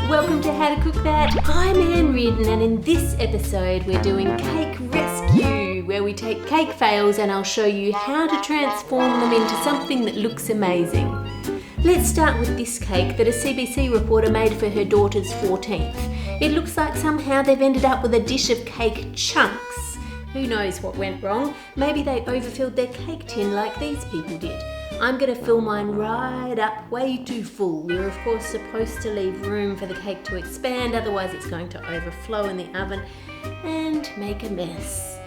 Welcome to How to Cook That. I'm Anne Reardon, and in this episode we're doing Cake Rescue, where we take cake fails and I'll show you how to transform them into something that looks amazing. Let's start with this cake that a CBC reporter made for her daughter's 14th. It looks like somehow they've ended up with a dish of cake chunks. Who knows what went wrong? Maybe they overfilled their cake tin like these people did. I'm going to fill mine right up, way too full. We're of course supposed to leave room for the cake to expand, otherwise it's going to overflow in the oven and make a mess.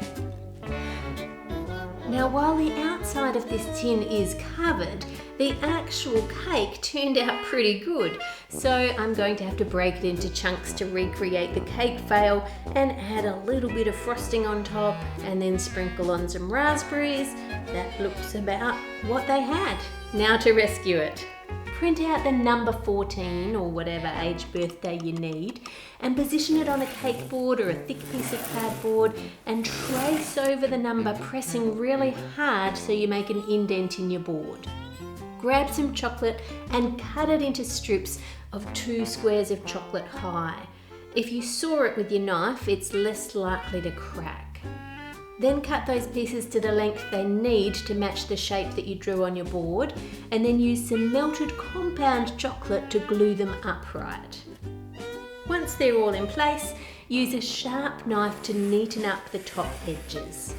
Now while the outside of this tin is covered, the actual cake turned out pretty good. So I'm going to have to break it into chunks to recreate the cake fail and add a little bit of frosting on top and then sprinkle on some raspberries. That looks about what they had. Now to rescue it. Print out the number 14 or whatever age birthday you need and position it on a cake board or a thick piece of cardboard and trace over the number, pressing really hard so you make an indent in your board. Grab some chocolate and cut it into strips of 2 squares of chocolate high. If you saw it with your knife, it's less likely to crack. Then cut those pieces to the length they need to match the shape that you drew on your board, and then use some melted compound chocolate to glue them upright. Once they're all in place, use a sharp knife to neaten up the top edges.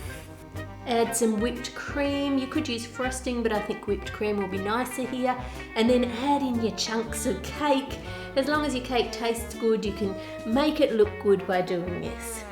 Add some whipped cream. You could use frosting, but I think whipped cream will be nicer here. And then add in your chunks of cake. As long as your cake tastes good, you can make it look good by doing this.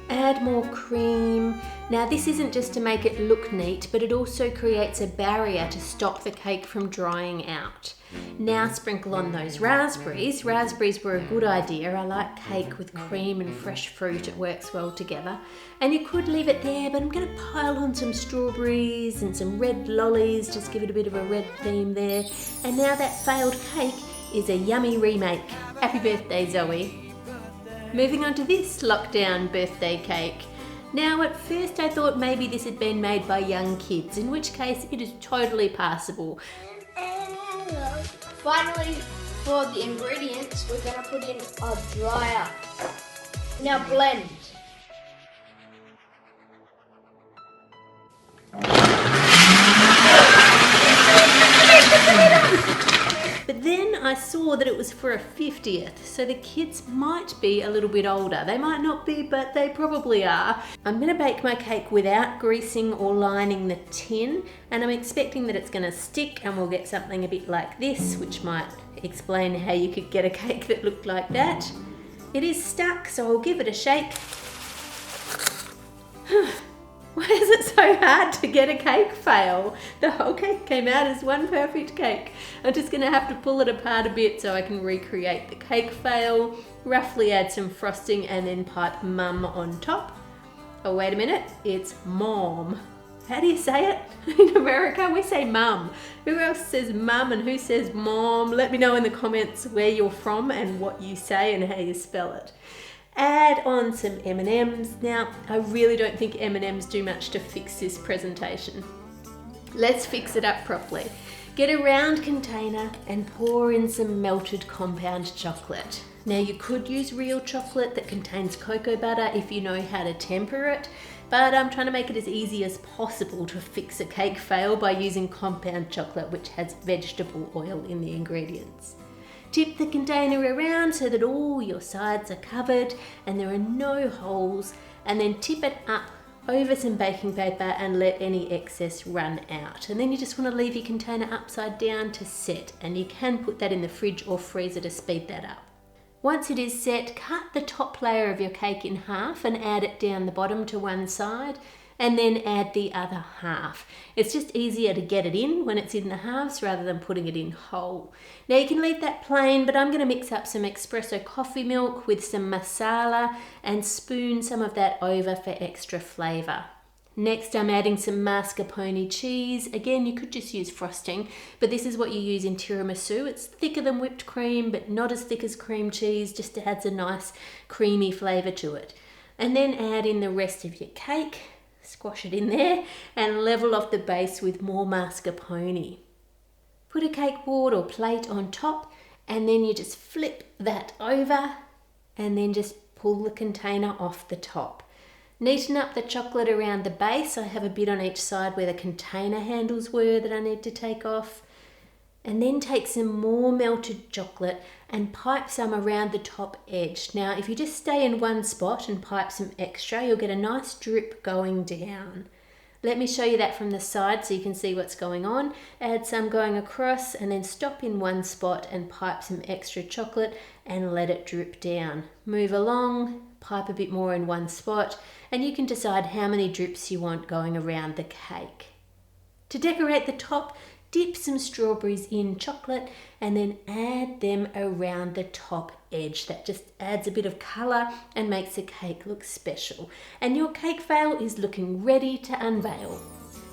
Add more cream. Now this isn't just to make it look neat, but it also creates a barrier to stop the cake from drying out. Now sprinkle on those raspberries. Raspberries were a good idea. I like cake with cream and fresh fruit. It works well together. And you could leave it there, but I'm going to pile on some strawberries and some red lollies. Just give it a bit of a red theme there. And now that failed cake is a yummy remake. Happy birthday, Zoe. Moving on to this lockdown birthday cake. Now at first I thought maybe this had been made by young kids, in which case it is totally passable. Finally, for the ingredients, we're going to put in a dryer. Now blend. But then I saw that it was for a 50th, so the kids might be a little bit older. They might not be, but they probably are. I'm going to bake my cake without greasing or lining the tin, and I'm expecting that it's going to stick and we'll get something a bit like this, which might explain how you could get a cake that looked like that. It is stuck, so I'll give it a shake. Why is it so hard to get a cake fail? The whole cake came out as one perfect cake. I'm just going to have to pull it apart a bit so I can recreate the cake fail, roughly add some frosting and then pipe mum on top. Oh wait a minute, it's mom. How do you say it? In America we say mum. Who else says mum and who says mom? Let me know in the comments where you're from and what you say and how you spell it. Add on some M&Ms. Now, I really don't think M&Ms do much to fix this presentation. Let's fix it up properly. Get a round container and pour in some melted compound chocolate. Now, you could use real chocolate that contains cocoa butter if you know how to temper it, but I'm trying to make it as easy as possible to fix a cake fail by using compound chocolate, which has vegetable oil in the ingredients. Tip the container around so that all your sides are covered and there are no holes, and then tip it up over some baking paper and let any excess run out. And then you just want to leave your container upside down to set, and you can put that in the fridge or freezer to speed that up. Once it is set, cut the top layer of your cake in half and add it down the bottom to one side, and then add the other half. It's just easier to get it in when it's in the halves rather than putting it in whole. Now you can leave that plain, but I'm going to mix up some espresso coffee milk with some masala and spoon some of that over for extra flavour. Next I'm adding some mascarpone cheese. Again, you could just use frosting, but this is what you use in tiramisu. It's thicker than whipped cream, but not as thick as cream cheese, just adds a nice creamy flavour to it. And then add in the rest of your cake. Squash it in there and level off the base with more mascarpone. Put a cake board or plate on top and then you just flip that over and then just pull the container off the top. Neaten up the chocolate around the base. I have a bit on each side where the container handles were that I need to take off. And then take some more melted chocolate and pipe some around the top edge. Now, if you just stay in one spot and pipe some extra, you'll get a nice drip going down. Let me show you that from the side so you can see what's going on. Add some going across and then stop in one spot and pipe some extra chocolate and let it drip down. Move along, pipe a bit more in one spot, and you can decide how many drips you want going around the cake. To decorate the top, dip some strawberries in chocolate and then add them around the top edge. That just adds a bit of colour and makes the cake look special. And your cake veil is looking ready to unveil.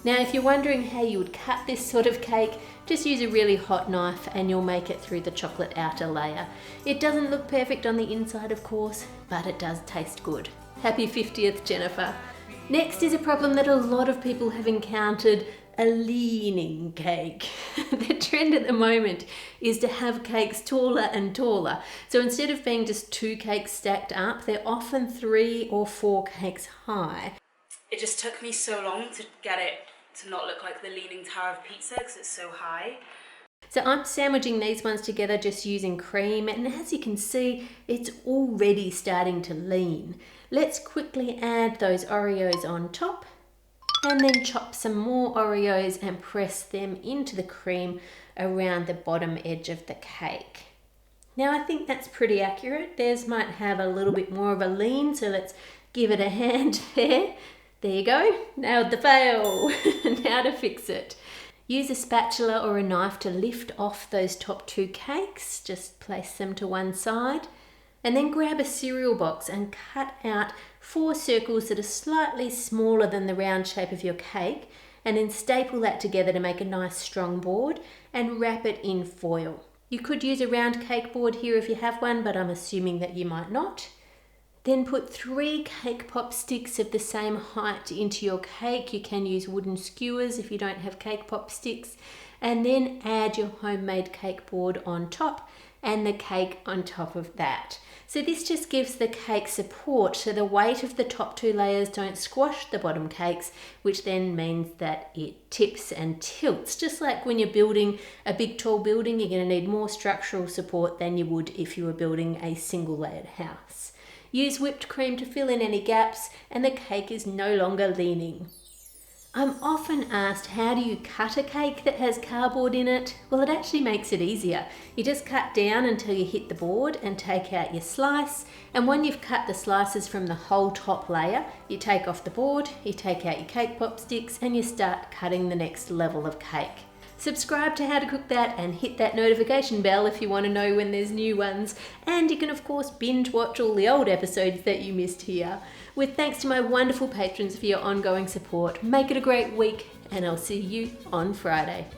Now, if you're wondering how you would cut this sort of cake, just use a really hot knife and you'll make it through the chocolate outer layer. It doesn't look perfect on the inside, of course, but it does taste good. Happy 50th, Jennifer. Next is a problem that a lot of people have encountered: a leaning cake. The trend at the moment is to have cakes taller and taller. So instead of being just 2 cakes stacked up, they're often 3 or 4 cakes high. It just took me so long to get it to not look like the Leaning Tower of Pizza because it's so high. So I'm sandwiching these ones together just using cream, and as you can see, it's already starting to lean. Let's quickly add those Oreos on top, and then chop some more Oreos and press them into the cream around the bottom edge of the cake. Now I think that's pretty accurate. Theirs might have a little bit more of a lean, so let's give it a hand there. There you go, nailed the fail. Now to fix it. Use a spatula or a knife to lift off those top 2 cakes. Just place them to one side. And then grab a cereal box and cut out 4 circles that are slightly smaller than the round shape of your cake, and then staple that together to make a nice strong board and wrap it in foil. You could use a round cake board here if you have one, but I'm assuming that you might not. Then put 3 cake pop sticks of the same height into your cake. You can use wooden skewers if you don't have cake pop sticks, and then add your homemade cake board on top and the cake on top of that. So this just gives the cake support so the weight of the top 2 layers don't squash the bottom cakes, which then means that it tips and tilts. Just like when you're building a big tall building, you're going to need more structural support than you would if you were building a single layered house. Use whipped cream to fill in any gaps and the cake is no longer leaning. I'm often asked, how do you cut a cake that has cardboard in it? Well, it actually makes it easier. You just cut down until you hit the board and take out your slice. And when you've cut the slices from the whole top layer, you take off the board, you take out your cake pop sticks, and you start cutting the next level of cake. Subscribe to How to Cook That and hit that notification bell if you want to know when there's new ones. And you can of course binge watch all the old episodes that you missed here. With thanks to my wonderful patrons for your ongoing support. Make it a great week and I'll see you on Friday.